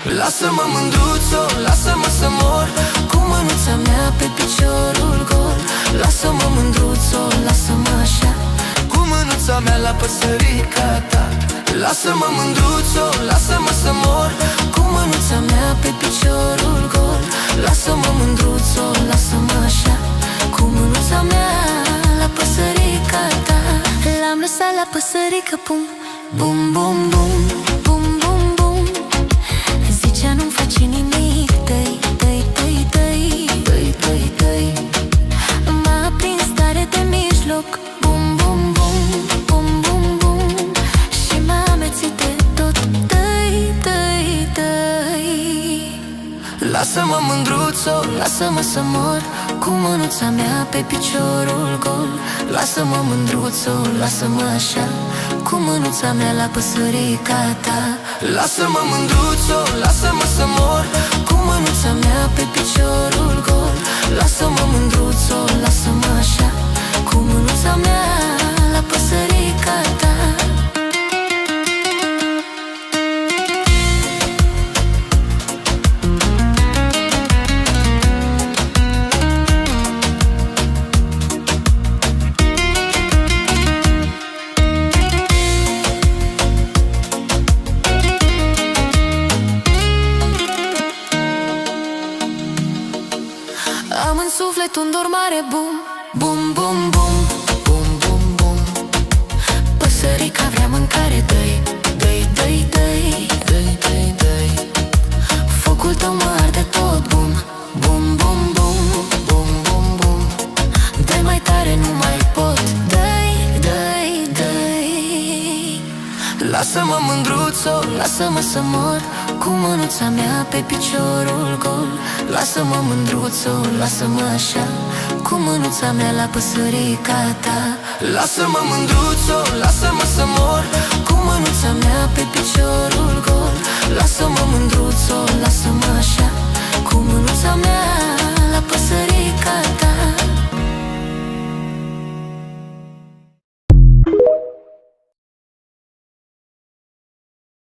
Lasă-mă mândruțo, lasă-mă să mor cu mânuța mea pe piciorul gol. Lasă-mă mândruțo, lasă-mă așa cu mânuța mea la păsărica ta. Lasă-mă mândruțo, lasă-mă să mor cu mânuța mea pe piciorul gol. Lasă-mă mândruțo, lasă-mă așa cu mânuța mea la păsărica ta. L-am lăsat la păsărică, bum, bum, bum, bum, bum, bum, bum. Zicea nu-mi face nimic, dă-i, dă-i, dă-i, dă-i, dă-i, dă-i, dă-i. M-a prins tare de mijloc, bum, bum, bum, bum, bum, bum. Și m-a amețit de tot, dă-i, dă-i, dă-i. Lasă-mă mândruțo, lasă-mă să mor cu mânuța mea pe piciorul gol. Lasă-mă mândruțo, lasă-mă așa cu mânuța mea la păsărica ta. Lasă-mă mândruțo, lasă-mă să mor cu mânuța mea pe piciorul gol. Lasă-mă mândruțo, lasă-mă așa cu mânuța mea la păsărica ta. Am în suflet un dor mare, bum, bum, bum, bum, bum, bum, bum. Păsărica vrea mâncare, dă-i, dă-i, dă-i, dă-i, dă-i, dă-i, dă-i. Focul tău mă arde tot, bum, bum, bum, bum, bum, bum, bum. Dă-i mai tare, nu mai pot, dă-i, dă-i, dă-i. Lasă-mă mândruțo, lasă-mă să mor cu mânuța mea pe piciorul gol. Lasă-mă mândruțo, lasă-mă așa cu mânuța mea la păsărica ta. Lasă-mă mândruțo, lasă-mă să mor cu mânuța mea pe piciorul gol. Lasă-mă mândruțo, lasă-mă așa cu mânuța mea